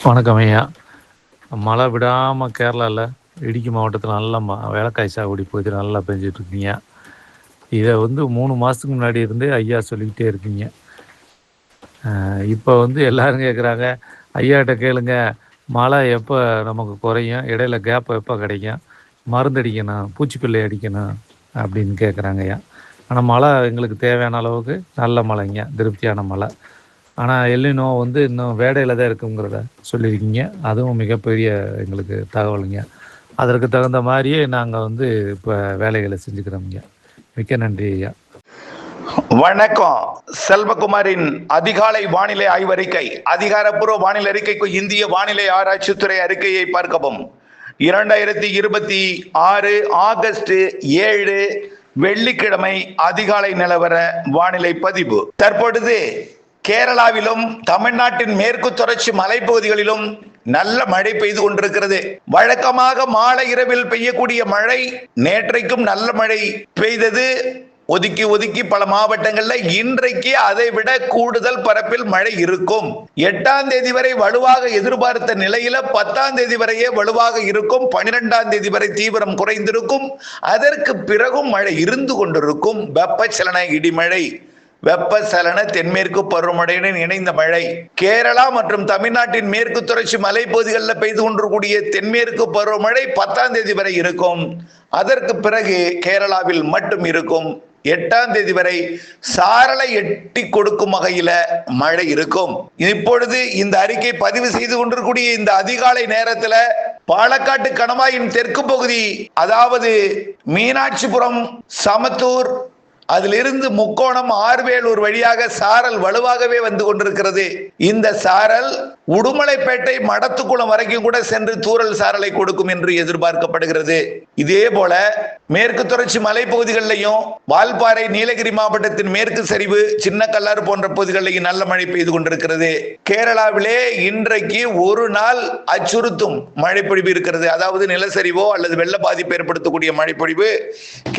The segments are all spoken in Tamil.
வணக்கம் ஐயா. மழை விடாமல் கேரளாவில் இடுக்கி மாவட்டத்தில் நல்லா வேலைக்காய் சாகுபடி போயிட்டு நல்லா பெஞ்சிட்டு இருக்கீங்க. இதை 3 மாதத்துக்கு முன்னாடி இருந்து ஐயா சொல்லிக்கிட்டே இருக்கீங்க. இப்போ எல்லாரும் கேட்குறாங்க, ஐயாட்ட கேளுங்க, மழை எப்போ நமக்கு குறையும், இடையில கேப் எப்போ கிடைக்கும், மருந்து அடிக்கணும், பூச்சிக்கொல்லி அடிக்கணும் அப்படின்னு கேட்குறாங்க ஐயா. ஆனால் மழை எங்களுக்கு தேவையான அளவுக்கு நல்ல மழைங்க, திருப்தியான மழை. ஆனால் எல்லினோ இன்னும் வேடையில் தான் இருக்குங்கிறத சொல்லியிருக்கீங்க. அதுவும் மிகப்பெரிய எங்களுக்கு தகவலுங்க. அதற்கு தகுந்த மாதிரியே நாங்கள் இப்போ வேலைகளை செஞ்சுக்கிறோம்ங்க. மிக்க நன்றி ஐயா. வணக்கம். செல்வகுமாரின் அதிகாலை வானிலை ஆய்வறிக்கை. அதிகாரப்பூர்வ வானிலை அறிக்கைக்கு இந்திய வானிலை ஆராய்ச்சித்துறை அறிக்கையை பார்க்கவும். 2026 ஆகஸ்ட் 7 வெள்ளிக்கிழமை அதிகாலை நிலவர வானிலை பதிவு. தற்பொழுது கேரளாவிலும் தமிழ்நாட்டின் மேற்கு தொடர்ச்சி மலைப்பகுதிகளிலும் நல்ல மழை பெய்து கொண்டிருக்கிறது. வழக்கமாக மாலை இரவில் பெய்யக்கூடிய மழை நேற்றைக்கும் நல்ல மழை பெய்தது. ஒதுக்கி ஒதுக்கி பல மாவட்டங்கள்ல இன்றைக்கு அதை விட கூடுதல் பரப்பில் மழை இருக்கும். 8ஆம் தேதி வரை வலுவாக எதிர்பார்த்த நிலையில 10ஆம் தேதி வரையே வலுவாக இருக்கும். 12ஆம் தேதி வரை தீவிரம் குறைந்திருக்கும். அதற்கு பிறகும் மழை இருந்து கொண்டிருக்கும். வெப்பச்சலன இடிமழை, வெப்பசலன தென்மேற்கு பருவமழையுடன் இணைந்த மழை. கேரளா மற்றும் தமிழ்நாட்டின் மேற்கு தொடர்ச்சி மலைப்பகுதிகளில் பெய்து கொண்டிருக்கூடிய தென்மேற்கு பருவமழை 10ஆம் தேதி வரை இருக்கும். அதற்கு பிறகு கேரளாவில் மட்டும் இருக்கும். 8ஆம் தேதி வரை சாரலை எட்டி கொடுக்கும் வகையில மழை இருக்கும். இப்பொழுது இந்த அறிக்கை பதிவு செய்து கொண்டிருக்கூடிய இந்த அதிகாலை நேரத்துல பாலக்காட்டு கணவாயின் தெற்கு பகுதி, அதாவது மீனாட்சிபுரம், சமத்தூர், அதிலிருந்து முக்கோணம், ஆர்வேலூர் வழியாக சாரல் வலுவாகவே வந்து கொண்டிருக்கிறது. இந்த சாரல் உடுமலைப்பேட்டை, மடத்துக்குளம் வரைக்கும் கூட சென்று தூறல் சாரலை கொடுக்கும் என்று எதிர்பார்க்கப்படுகிறது. இதே போல மேற்கு தொடர்ச்சி மலைப்பகுதிகளிலையும் வால்பாறை, நீலகிரி மாவட்டத்தின் மேற்கு சரிவு, சின்ன கல்லாறு போன்ற பகுதிகளிலையும் நல்ல மழை பெய்து கொண்டிருக்கிறது. கேரளாவிலே இன்றைக்கு ஒரு நாள் அச்சுறுத்தும் மழைப்பொழிவு இருக்கிறது. அதாவது நிலச்சரிவோ அல்லது வெள்ள பாதிப்பு ஏற்படுத்தக்கூடிய மழைப்பொழிவு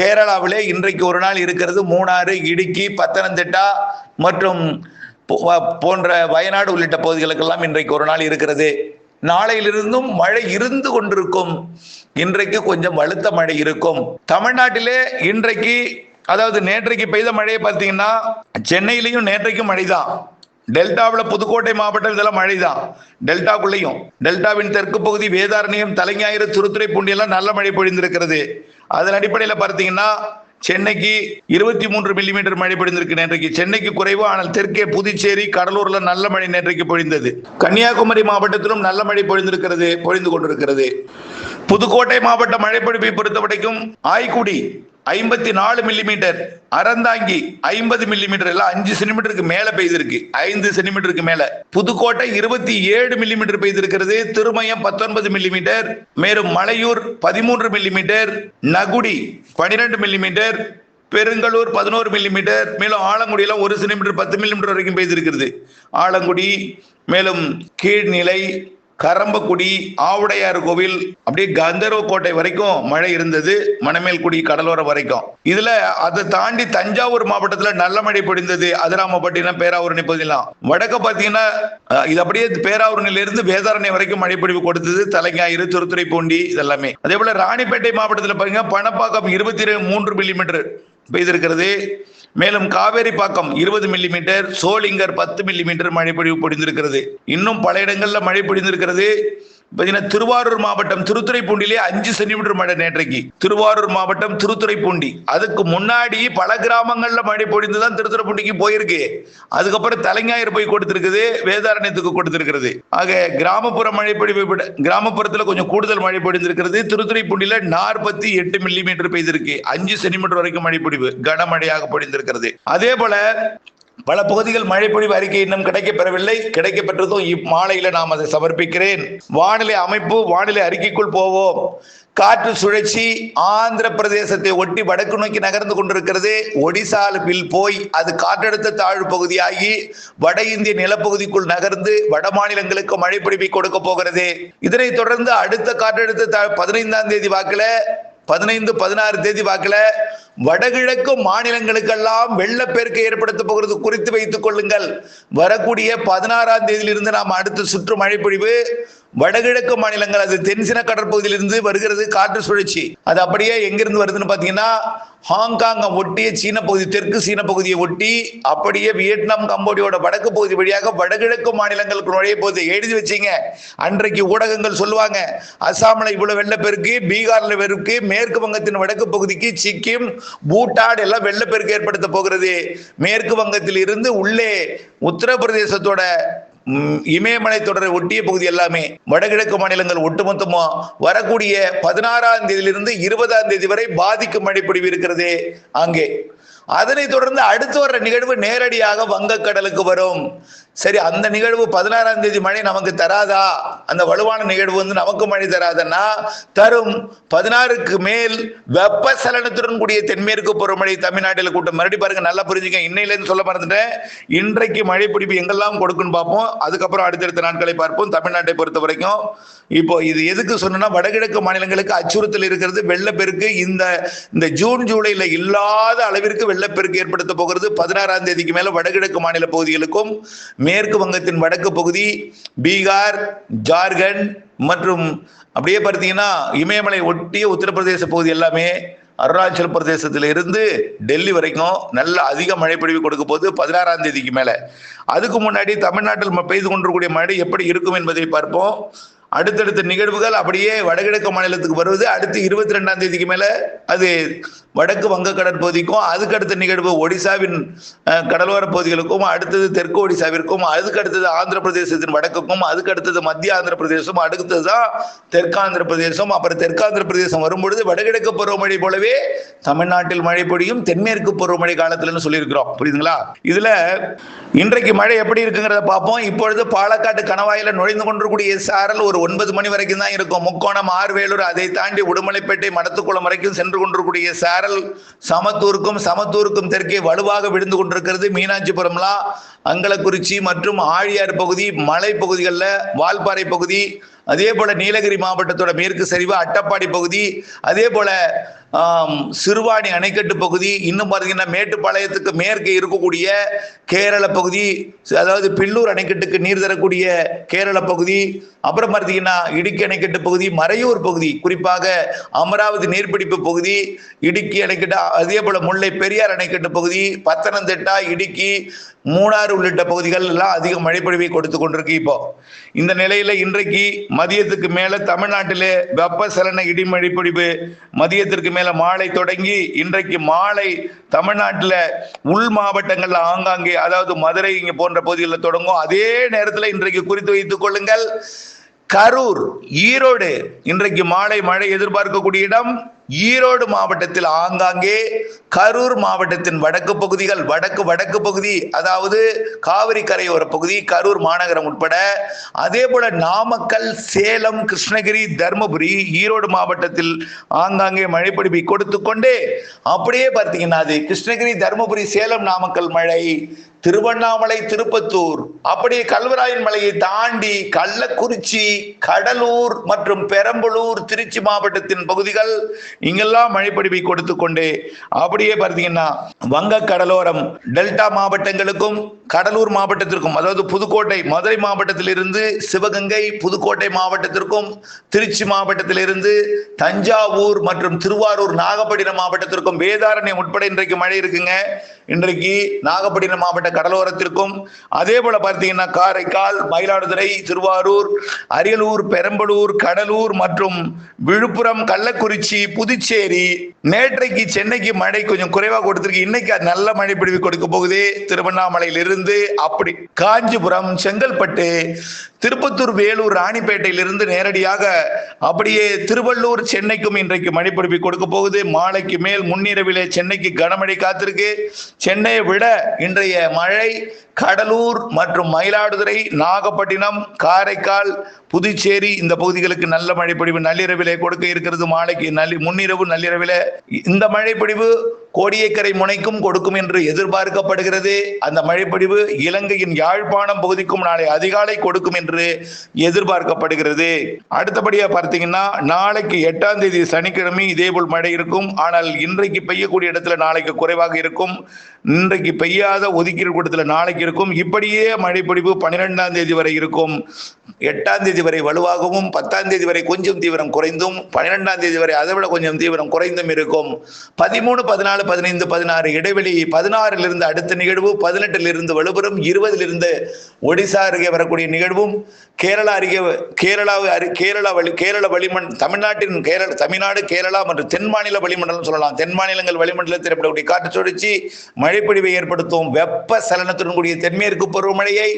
கேரளாவிலே இன்றைக்கு ஒரு நாள் இருக்கிறது. மூணாறு, இடுக்கி, பத்தனந்திட்டா மற்றும் போன்ற வயநாடு உள்ளிட்ட பகுதிகளுக்கெல்லாம் இன்றைக்கு ஒரு நாள் இருக்கிறது. நாளையிலிருந்தும் மழை இருந்து கொண்டிருக்கும். இன்றைக்கு கொஞ்சம் வலுத்த மழை இருக்கும். தமிழ்நாட்டிலே இன்றைக்கு, அதாவது நேற்றைக்கு பெய்த மழையை பார்த்தீங்கன்னா சென்னையிலையும் நேற்றைக்கும் மழைதான். டெல்டாவில் புதுக்கோட்டை மாவட்டம் இதெல்லாம் மழைதான். டெல்டாக்குள்ளேயும் டெல்டாவின் தெற்கு பகுதி வேதாரண்யம், தலைஞாயிறு, திருத்துறைப்பூண்டி எல்லாம் நல்ல மழை பொழிந்திருக்கிறது. அதன் அடிப்படையில் பார்த்தீங்கன்னா சென்னைக்கு 23 மில்லிமீட்டர் மழை பொழிந்திருக்கு நேற்றைக்கு. சென்னைக்கு குறைவு, ஆனால் தெற்கே புதுச்சேரி, கடலூர்ல நல்ல மழை நேற்றைக்கு பொழிந்தது. கன்னியாகுமரி மாவட்டத்திலும் நல்ல மழை பொழிந்து கொண்டிருக்கிறது. புதுக்கோட்டை மாவட்ட மழைப்பொழிவை பொறுத்தவரைக்கும் ஆய்க்குடி 54 மில்லிமீட்டர், அறந்தாங்கி 50 மில்லிமீட்டர், எல்லாம் 5 சென்டிமீட்டருக்கு மேல பெய்திருக்கு. 5 சென்டிமீட்டருக்கு மேல. புதுக்கோட்டை 27 மில்லிமீட்டர் பெய்திருக்கிறது. திருமயம் 19 மில்லிமீட்டர், மேலும் Malaiyur 13 millimetre, Nagudi 12 millimetre, Perungalur 11 millimetre, மேலும் ஆலங்குடியில 1 சென்டிமீட்டர் 10 மில்லிமீட்டர் வரைக்கும் பெய்திருக்கிறது. ஆலங்குடி, மேலும் கீழ்நிலை, கரம்பக்குடி, ஆவுடையார் கோவில், அப்படியே கந்தர்வ கோட்டை வரைக்கும் மழை இருந்தது. மணமேல்குடி கடலோரம் வரைக்கும். இதுல அதை தாண்டி தஞ்சாவூர் மாவட்டத்துல நல்ல மழை பொழிந்தது. அதிராமப்பட்டினம், பேராவூரணி பகுதியெல்லாம். வடக்க பாத்தீங்கன்னா இது அப்படியே பேராவூரணில இருந்து வேதாரண்யம் வரைக்கும் மழை பொழிவு கொடுத்தது. தலைஞாயிறு, திருத்துறைப்பூண்டி இதெல்லாமே. அதே போல ராணிப்பேட்டை மாவட்டத்துல பாத்தீங்க பணப்பாக்கம் 23 மில்லிமீட்டர் பெய்திருக்கிறது. மேலும் காவேரி பாக்கம் 20 மில்லிமீட்டர், சோளிங்கர் 10 மில்லிமீட்டர் மழை பொழிவு பொழிந்திருக்கிறது. இன்னும் பல இடங்கள்ல மழை பொழிந்திருக்கிறது. திருவாரூர் மாவட்டம் திருத்துறைப்பூண்டிலே 5 சென்டிமீட்டர் மழை நேற்றைக்கு. திருவாரூர் மாவட்டம் திருத்துறைப்பூண்டி. அதுக்கு முன்னாடி பல கிராமங்கள்ல மழை பொழிந்துதான் திருத்துறைப்பூண்டிக்கு போயிருக்கு. அதுக்கப்புறம் தலைஞாயிறு போய் கொடுத்திருக்குது, வேதாரண்யத்துக்கு கொடுத்திருக்கிறது. ஆக கிராமப்புற மழை பொழிவை விட கிராமப்புறத்துல கொஞ்சம் கூடுதல் மழை பொழிந்திருக்கிறது. திருத்துறைப்பூண்டில 48 மில்லிமீட்டர் பெய்திருக்கு. 5 சென்டிமீட்டர் வரைக்கும் மழை பொழிவு கனமழையாக பொழிந்திருக்கிறது. அதே போல பல பகுதிகள் மழைப்பொழிவு அறிக்கை இன்னும் கிடைக்கப்பெறவில்லை. கிடைக்கப்பெற்றதும் இம்மாலையில நாம் அதை சமர்ப்பிக்கிறேன். வானிலை அமைப்பு, வானிலை அறிக்கைக்குள் போவோம். காற்று சுழற்சி ஆந்திர பிரதேசத்தை ஒட்டி வடக்கு நோக்கி நகர்ந்து கொண்டிருக்கிறது. ஒடிசாவில் போய் அது காற்றழுத்த தாழ்வு பகுதியாகி வட இந்திய நிலப்பகுதிக்குள் நகர்ந்து வட மாநிலங்களுக்கு மழை பொழிவை கொடுக்க போகிறது. இதனைத் தொடர்ந்து அடுத்த காற்றழுத்த 15ஆம் தேதி வாக்குல 15, 16 தேதி வாக்குல வடகிழக்கு மாநிலங்களுக்கெல்லாம் வெள்ளப்பெருக்கு ஏற்படுத்த போகிறது குறித்து வைத்துக் கொள்ளுங்கள். வரக்கூடிய 16ஆம் தேதியிலிருந்து நாம் அடுத்த சுற்று மழைப்பொழிவு வடகிழக்கு மாநிலங்கள், அது தென்சீன கடற்பகுதியிலிருந்து வருகிறது காற்று சுழற்சி. அது அப்படியே எங்கிருந்து வருதுன்னு பாத்தீங்கன்னா ஹாங்காங் ஒட்டிய சீன பகுதி, தெற்கு சீன பகுதியை ஒட்டி அப்படியே வியட்நாம் கம்போடியோட வடக்கு பகுதி வழியாக வடகிழக்கு மாநிலங்களுக்கு நுழைய போகுது. எழுதி வச்சீங்க. அன்றைக்கு ஊடகங்கள் சொல்லுவாங்க அசாமில் இவ்வளவு வெள்ளப்பெருக்கு, பீகார்ல வெறுக்கு, மேற்கு வங்கத்தின் வடக்கு பகுதிக்கு சிக்கிம், பூட்டான் எல்லாம் வெள்ளப்பெருக்கு ஏற்படுத்த போகிறது. மேற்கு வங்கத்தில் இருந்து உள்ளே உத்தரப்பிரதேசத்தோட இமயமலை தொடரை ஒட்டிய பகுதி எல்லாமே வடகிழக்கு மாநிலங்கள் ஒட்டுமொத்தமா வரக்கூடிய 16ஆம் தேதியிலிருந்து 20ஆம் தேதி வரை பாதிக்கும் மழைப்பொழிவு இருக்கிறது அங்கே. அதனை தொடர்ந்து அடுத்து வர்ற நிகழ்வு நேரடியாக வங்கக்கடலுக்கு வரும். சரி, அந்த நிகழ்வு 16ஆம் தேதி மழை நமக்கு தராதா? அந்த வலுவான நிகழ்வு நமக்கு மழை தராதன்னா தரும். 16க்கு மேல் வெப்பசலனத்துடன் கூடிய தென்மேற்கு பருவமழை தமிழ்நாட்டில் கூட்டம். மறுபடியும் பாருங்க, நல்லா புரிஞ்சுங்க. இன்னையிலேருந்து சொல்ல மறந்துட்டேன். இன்றைக்கு மழை பிடிப்பு எங்கெல்லாம் கொடுக்குன்னு பார்ப்போம். அதுக்கப்புறம் அடுத்தடுத்த நாட்களை பார்ப்போம். தமிழ்நாட்டை பொறுத்த வரைக்கும் இப்போ இது எதுக்கு சொன்னா, வடகிழக்கு மாநிலங்களுக்கு அச்சுறுத்தல் இருக்கிறது. வெள்ளப்பெருக்கு இந்த ஜூன் ஜூலைல இல்லாத அளவிற்கு வெள்ளப்பெருக்கு ஏற்படுத்த போகிறது. 16ஆம் தேதிக்கு மேல வடகிழக்கு மாநில பகுதிகளுக்கும் மேற்கு வங்கத்தின் வடக்கு பகுதி, பீகார், ஜார்க்கண்ட் மற்றும் அப்படியே பார்த்தீங்கன்னா இமயமலை ஒட்டிய உத்தரப்பிரதேச பகுதி எல்லாமே, அருணாச்சல பிரதேசத்தில் இருந்து டெல்லி வரைக்கும் நல்ல அதிக மழை பொழிவு கொடுக்க போது 16ஆம் தேதிக்கு மேல. அதுக்கு முன்னாடி தமிழ்நாட்டில் பெய்து கொண்டிருக்கக்கூடிய மழை எப்படி இருக்கும் என்பதை பார்ப்போம். அடுத்தடுத்த நிகழ்வுகள் அப்படியே வடகிழக்கு மாநிலத்துக்கு வருவது. அடுத்து 22ஆம் தேதிக்கு மேல அது வடக்கு வங்க கடற்பகுதிக்கும், அதுக்கு அடுத்த நிகழ்வு ஒடிசாவின் கடலோர பகுதிகளுக்கும், அடுத்தது தெற்கு ஒடிசாவிற்கும், அதுக்கு அடுத்தது ஆந்திர பிரதேசத்தின் வடக்குக்கும், அதுக்கு அடுத்தது மத்திய ஆந்திர பிரதேசம், அடுத்ததுதான் தெற்காந்திர பிரதேசம். அப்புறம் தெற்காந்திர பிரதேசம் வரும்பொழுது வடகிழக்கு பருவமழை போலவே தமிழ்நாட்டில் மழை பொழியும் தென்மேற்கு பருவமழை காலத்துல சொல்லியிருக்கிறோம். புரியுதுங்களா? இதுல இன்றைக்கு மழை எப்படி இருக்குங்கிறத பார்ப்போம். இப்பொழுது பாலக்காட்டு கணவாயில நுழைந்து கொண்டிருக்கூடிய சாரல் ஒரு 9 மணி வரைக்கும் தான் இருக்கும். முக்கோணம், ஆர்வேலூர், அதை தாண்டி உடுமலைப்பேட்டை, மடத்துக்குளம் வரைக்கும் சென்று கொண்டிருக்கூடிய சாரல் சமத்தூருக்கும் தெற்கே வலுவாக விழுந்து கொண்டிருக்கிறது. மீனாட்சிபுரம்லாம், அங்கலக்குறிச்சி மற்றும் ஆழியார் பகுதி, மலை பகுதிகளில் வால்பாறை பகுதி, அதே போல நீலகிரி மாவட்டத்தோட மேற்கு சரிவு அட்டப்பாடி பகுதி, அதே போல சிறுவாணி அணைக்கட்டு பகுதி, இன்னும் பார்த்தீங்கன்னா மேட்டுப்பாளையத்துக்கு மேற்கே இருக்கக்கூடிய கேரள பகுதி, அதாவது பில்லூர் அணைக்கட்டுக்கு நீர் தரக்கூடிய கேரள பகுதி, அப்புறம் பார்த்தீங்கன்னா இடுக்கி அணைக்கட்டு பகுதி, மறையூர் பகுதி, குறிப்பாக அமராவதி நீர்பிடிப்பு பகுதி, இடுக்கி அணைக்கட்டு, அதே போல முல்லை பெரியார் அணைக்கட்டு பகுதி, பத்தனந்திட்டா, இடுக்கி, மூணாறு உள்ளிட்ட பகுதிகள் எல்லாம் அதிக மழைப்பொழிவை கொடுத்து கொண்டிருக்கு. இப்போ இந்த நிலையில இன்றைக்கு மதியத்துக்கு மேல தமிழ்நாட்டிலே வெப்பசலன இடிமழை பொழிவு மதியத்திற்கு மேல மாலை தொடங்கி இன்றைக்கு மாலை தமிழ்நாட்டில் உள் மாவட்டங்கள்ல ஆங்காங்கே, அதாவது மதுரை இங்க போன்ற பகுதிகளில் தொடங்கும். அதே நேரத்தில் இன்றைக்கு குறித்து வைத்துக் கொள்ளுங்கள், கரூர், ஈரோடு இன்றைக்கு மாலை மழை எதிர்பார்க்கக்கூடிய இடம் ஈரோடு மாவட்டத்தில் ஆங்காங்கே, கரூர் மாவட்டத்தின் வடக்கு பகுதிகள், வடக்கு பகுதி, அதாவது காவிரி கரையோர பகுதி, கரூர் மாநகரம் உட்பட, அதே போல நாமக்கல், சேலம், கிருஷ்ணகிரி, தர்மபுரி, ஈரோடு மாவட்டத்தில் ஆங்காங்கே மழைப்பொழிவை கொடுத்து கொண்டே அப்படியே பார்த்தீங்கன்னா அது கிருஷ்ணகிரி, தர்மபுரி, சேலம், நாமக்கல் மழை, திருவண்ணாமலை, திருப்பத்தூர், அப்படியே கல்வராயன் மலையை தாண்டி கள்ளக்குறிச்சி, கடலூர் மற்றும் பெரம்பலூர், திருச்சி மாவட்டத்தின் பகுதிகள் இங்கெல்லாம் மழைப்பொழிவை கொடுத்து கொண்டு அப்படியே பார்த்தீங்கன்னா வங்க கடலோரம் டெல்டா மாவட்டங்களுக்கும் கடலூர் மாவட்டத்திற்கும், அதாவது புதுக்கோட்டை, மதுரை மாவட்டத்திலிருந்து சிவகங்கை, புதுக்கோட்டை மாவட்டத்திற்கும், திருச்சி மாவட்டத்திலிருந்து தஞ்சாவூர் மற்றும் திருவாரூர், நாகப்பட்டினம் மாவட்டத்திற்கும், வேதாரண்யம் உட்பட இன்றைக்கு மழை இருக்குங்க. இன்றைக்கு நாகப்பட்டினம் மாவட்ட கடலோரத்திற்கும், அதே போல பார்த்தீங்கன்னா காரைக்கால், மயிலாடுதுறை, திருவாரூர், அரியலூர், பெரம்பலூர், கடலூர் மற்றும் விழுப்புரம், கள்ளக்குறிச்சி, புதுச்சேரி, நேற்றைக்கு சென்னைக்கு மழை கொஞ்சம் குறைவாக கொடுத்திருக்கு. இன்னைக்கு நல்ல மழை பிடிவு கொடுக்க போகுது. திருவண்ணாமலையிலிருந்து அப்படி காஞ்சிபுரம், செங்கல்பட்டு, திருப்பத்தூர், வேலூர், ராணிப்பேட்டையிலிருந்து நேரடியாக அப்படியே திருவள்ளூர், சென்னைக்கும் இன்றைக்கு மழை பொழிவு கொடுக்க போகுது. மாலைக்கு மேல் முன்னிரவிலே சென்னைக்கு கனமழை காத்திருக்கு. சென்னையை விட இன்றைய மழை கடலூர் மற்றும் மயிலாடுதுறை, நாகப்பட்டினம், காரைக்கால், புதுச்சேரி இந்த பகுதிகளுக்கு நல்ல மழைப்பொழிவு நள்ளிரவிலே கொடுக்க இருக்கிறது. மாலைக்கு முன்னிரவு நள்ளிரவிலே இந்த மழைப்பொழிவு கோடியக்கரை முனைக்கும் கொடுக்கும் என்று எதிர்பார்க்கப்படுகிறது. அந்த மழைப்பொழிவு இலங்கையின் யாழ்ப்பாணம் பகுதிக்கும் நாளை அதிகாலை கொடுக்கும் என்று எதிர்பார்க்கப்படுகிறது. அடுத்தபடியா பார்த்தீங்கன்னா நாளைக்கு 8ஆம் தேதி சனிக்கிழமை இதேபோல் மழை இருக்கும். ஆனால் இன்றைக்கு பெய்யக்கூடிய இடத்துல நாளைக்கு குறைவாக இருக்கும். இன்றைக்கு பெய்யாத ஒதுக்கீடு கூட்டத்துல நாளைக்கு இருக்கும். இப்படியே மழை பொழிவு 12ஆம் தேதி வரை இருக்கும். 8ஆம் தேதி வரை வலுவாகவும் 10ஆம் தேதி வரை கொஞ்சம் தீவிரம் குறைந்தும் 12ஆம் தேதி வரை அதை விட கொஞ்சம் தீவிரம் குறைந்தும் இருக்கும். 13, 14, 15, 16 இடைவெளி 16 அடுத்த நிகழ்வு 18 வலுப்பெறும். 20 ஒடிசா அருகே வரக்கூடிய நிகழ்வும் கேரளா அருகே கேரள தமிழ்நாடு கேரளா மற்றும் தென் மாநில வளிமண்டலம் சொல்லலாம். தென் மாநிலங்கள் வளிமண்டலத்தில் ஏற்படக்கூடிய காற்று சுழற்சி மழைப்பொழிவை ஏற்படுத்தும். வெப்ப சலனத்துடன் கூடிய தென்மேற்கு பருவமழையை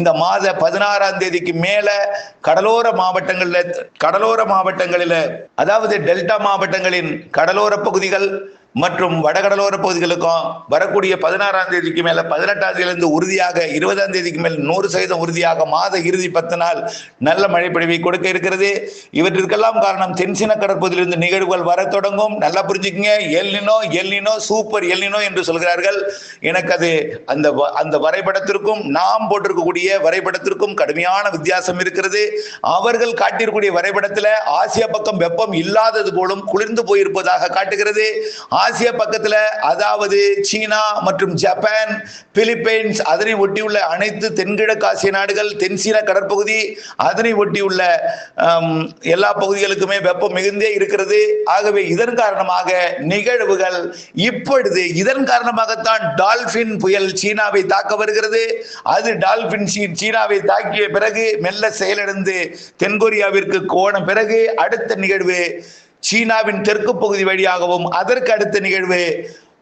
இந்த மாத 16ஆம் தேதிக்கு மேல கடலோர மாவட்டங்களில் அதாவது டெல்டா மாவட்டங்களின் கடலோர பகுதிகள் மற்றும் வடகடலோர பகுதிகளுக்கும் வரக்கூடிய 16ஆம் தேதிக்கு மேல 18ஆம் தேதியிலிருந்து உறுதியாக 20ஆம் தேதிக்கு மேல் 100% உறுதியாக மாத இறுதி 10 நாள் நல்ல மழை பொழிவை கொடுக்க இருக்கிறது. இவற்றிற்கெல்லாம் காரணம் தென்சீன கடற்பகுதியிலிருந்து நிகழ்வுகள் வர தொடங்கும். நல்லா புரிஞ்சுக்கங்க. எல்னினோ சூப்பர் எல்னினோ என்று சொல்கிறார்கள். எனக்கு அது அந்த வரைபடத்திற்கும் நாம் போட்டிருக்கக்கூடிய வரைபடத்திற்கும் கடுமையான வித்தியாசம் இருக்கிறது. அவர்கள் காட்டியிருக்கூடிய வரைபடத்தில் ஆசியா பக்கம் வெப்பம் இல்லாதது போலும் குளிர்ந்து போயிருப்பதாக காட்டுகிறது. ஆசிய பக்கத்துல அதாவது சீனா மற்றும் ஜப்பான், பிலிப்பைன்ஸ், அதனை ஒட்டியுள்ள அனைத்து தென்கிழக்கு ஆசிய நாடுகள், தென்சீன கடற்பகுதி, அதனை ஒட்டியுள்ள எல்லா பகுதிகளுக்குமே வெப்பம் மிகுந்தே இருக்கிறது. ஆகவே இதன் காரணமாக நிகழ்வுகள் இப்பொழுது இதன் காரணமாகத்தான் டால்பின் புயல் சீனாவை தாக்க வருகிறது. அது டால்பின் சீனாவை தாக்கிய பிறகு மெல்ல செயலிழந்து தென்கொரியாவிற்கு போன பிறகு அடுத்த நிகழ்வு சீனாவின் தெற்கு பகுதி வழியாகவும் அதற்கு அடுத்த நிகழ்வு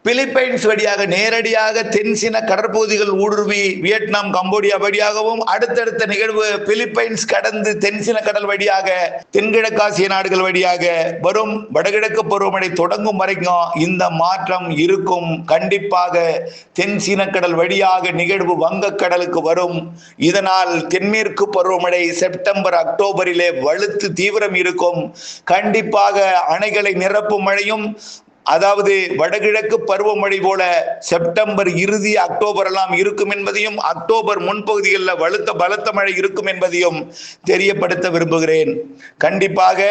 பிலிப்பைன்ஸ் வழியாக நேரடியாக தென்சீன கடற்பகுதிகள் ஊடுருவி வியட்நாம், கம்போடியா வழியாகவும் அடுத்தடுத்த நிகழ்வு பிலிப்பைன்ஸ் கடந்து தென்சீன கடல் வழியாக தென்கிழக்காசிய நாடுகள் வழியாக வரும். வடகிழக்கு பருவமழை தொடங்கும் வரைக்கும் இந்த மாற்றம் இருக்கும். கண்டிப்பாக தென்சீன கடல் வழியாக நிகழ்வு வங்கக்கடலுக்கு வரும். இதனால் தென்மேற்கு பருவமழை செப்டம்பர், அக்டோபரிலே வலுத்து தீவிரம் இருக்கும். கண்டிப்பாக அணைகளை நிரப்பும் மழையும் அதாவது வடகிழக்கு பருவமழை போல செப்டம்பர் இறுதி அக்டோபர் எல்லாம் இருக்கும் என்பதையும் அக்டோபர் முன்பகுதிகளில் பலத்த மழை இருக்கும் என்பதையும் தெரியப்படுத்த விரும்புகிறேன். கண்டிப்பாக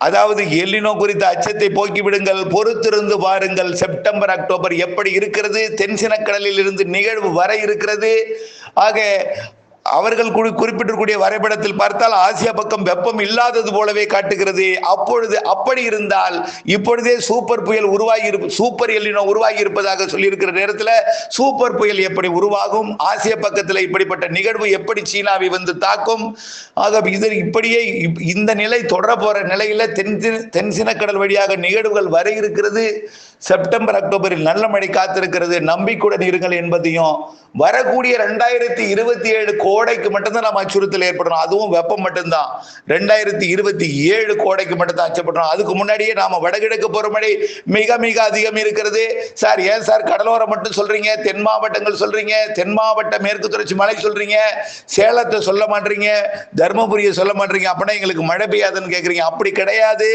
அதாவது எல்னினோ குறித்த அச்சத்தை போக்கிவிடுங்கள், பொறுத்திருந்து பாருங்கள். செப்டம்பர் அக்டோபர் எப்படி இருக்கிறது, தென்சீன கடலில் இருந்து நிகழ்வு வர இருக்கிறது. ஆக அவர்கள் குறிப்பிட்டிருக்கூடிய வரைபடத்தில் பார்த்தால் ஆசியா பக்கம் வெப்பம் இல்லாதது போலவே காட்டுகிறது. அப்பொழுது அப்படி இருந்தால் இப்பொழுதே சூப்பர் புயல் சூப்பர் எல்னினோ உருவாகி இருப்பதாக சொல்லியிருக்கிற நேரத்தில் சூப்பர் புயல் எப்படி உருவாகும், ஆசிய பக்கத்தில் இப்படிப்பட்ட நிகழ்வு எப்படி சீனாவை வந்து தாக்கும். ஆக இது இப்படியே இந்த நிலை தொடர போற நிலையில தென்சீன கடல் வழியாக நிகழ்வுகள் வர இருக்கிறது. செப்டம்பர் அக்டோபரில் நல்ல மழை காத்திருக்கிறது. நம்பிக்கையுடன் இருங்கள் என்பதையும் வரக்கூடிய 2027 கோடைக்கு மட்டும்தான் நம்ம அச்சுறுத்தல் ஏற்படணும். அதுவும் வெப்பம் மட்டும்தான். 2027 கோடைக்கு மட்டும்தான் அச்சப்படணும். அதுக்கு முன்னாடியே நாம வடகிழக்கு பருவமழை மிக மிக அதிகம் இருக்கிறது. சார் ஏன் சார் கடலோரம் மட்டும் சொல்றீங்க, தென் மாவட்டங்கள் சொல்றீங்க, தென் மாவட்ட மேற்கு தொடர்ச்சி மலை சொல்றீங்க, சேலத்தை சொல்ல மாட்டீங்க, தர்மபுரியை சொல்ல மாட்டீங்க, அப்படின்னா எங்களுக்கு மழை பெய்யாதுன்னு கேட்குறீங்க. அப்படி கிடையாது.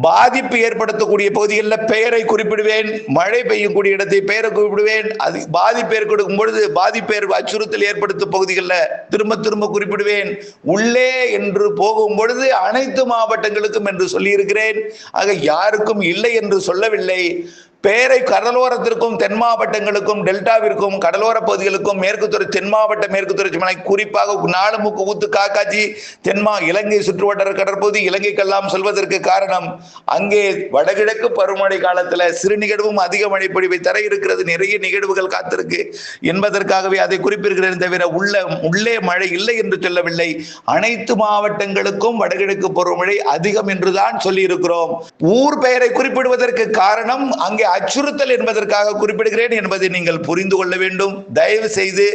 பாதிப்பு ஏற்படுத்தக்கூடிய பகுதிகளில் பெயரை குறிப்பிடுவேன், மழை பெய்யக்கூடிய இடத்தை பெயரை குறிப்பிடுவேன். அது பாதிப்பு ஏற்படுத்தும் பொழுது பாதிப்பு அச்சுறுத்தல் ஏற்படுத்தும் பகுதிகளில் திரும்ப திரும்ப குறிப்பிடுவேன். உள்ளே என்று போகும் பொழுது அனைத்து மாவட்டங்களுக்கும் என்று சொல்லி இருக்கிறேன். ஆக யாருக்கும் இல்லை என்று சொல்லவில்லை. பெயரை கடலோரத்திற்கும் தென் மாவட்டங்களுக்கும் டெல்டாவிற்கும் கடலோர பகுதிகளுக்கும் தென் மாவட்ட மேற்கு தொடர்ச்சி மலை குறிப்பாக நாலுமுக்கு ஊத்து காக்காச்சி இலங்கை சுற்றுவட்டார கடற்பகுதி இலங்கைக்கெல்லாம் சொல்வதற்கு காரணம் அங்கே வடகிழக்கு பருவமழை காலத்தில் சிறு நிகழ்வும் அதிக மழை பொழிவை தர இருக்கிறது. நிறைய நிகழ்வுகள் காத்திருக்கு என்பதற்காகவே அதை குறிப்பிடுகிறேன். தவிர உள்ளே மழை இல்லை என்று சொல்லவில்லை. அனைத்து மாவட்டங்களுக்கும் வடகிழக்கு பருவமழை அதிகம் என்றுதான் சொல்லி இருக்கிறோம். ஊர் பெயரை குறிப்பிடுவதற்கு காரணம் அங்கே அச்சுறுத்தல் என்பதற்காக குறிப்பிடுகிறேன் என்பதை நீங்கள் புரிந்து கொள்ள வேண்டும். தயவு செய்து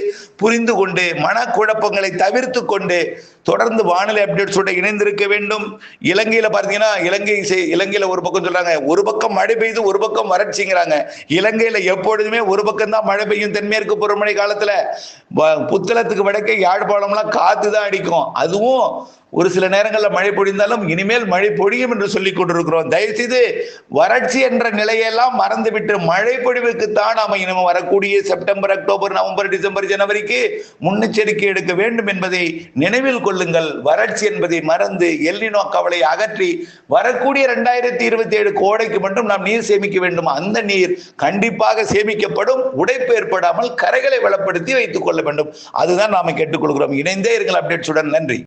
புரிந்து கொண்டு மனக்குழப்பங்களை தவிர்த்து கொண்டு தொடர்ந்து வானிலை அப்டேட்ஸோட இணைந்திருக்க வேண்டும். இலங்கையில பார்த்தீங்கன்னா இலங்கையில ஒரு பக்கம் சொல்றாங்க, ஒரு பக்கம் மழை பெய்யுது, ஒரு பக்கம் வறட்சிங்கிறாங்க. இலங்கையில எப்பொழுதுமே ஒரு பக்கம் தான் மழை பெய்யும். தென்மேற்கு பருவமழை காலத்துல புத்தளத்துக்கு வடக்கே யாழ்ப்பாணம்லாம் காத்து தான் அடிக்கும். அதுவும் ஒரு சில நேரங்களில் மழை பொழிந்தாலும் இனிமேல் மழை பொழியும் என்று சொல்லிக் கொண்டிருக்கிறோம். தயவுசெய்து வறட்சி என்ற நிலையெல்லாம் மறந்துவிட்டு மழை பொழிவுக்குத்தான் நாம இனிமே வரக்கூடிய செப்டம்பர், அக்டோபர், நவம்பர், டிசம்பர், ஜனவரிக்கு முன்னெச்சரிக்கை எடுக்க வேண்டும் என்பதை நினைவில் கொள்ளுங்கள். வறட்சி என்பதை மறந்து எல்னினோ கவலை அகற்றி வரக்கூடிய 2027 கோடைக்கு மட்டும் நாம் நீர் சேமிக்க வேண்டும். அந்த நீர் கண்டிப்பாக சேமிக்கப்படும். உடைப்பு ஏற்படாமல் கரைகளை வளப்படுத்தி வைத்துக் கொள்ள வேண்டும். அதுதான் நாம கேட்டுக்கொள்கிறோம். இணைந்தே இருங்கள் அப்டேட்ஸுடன். நன்றி.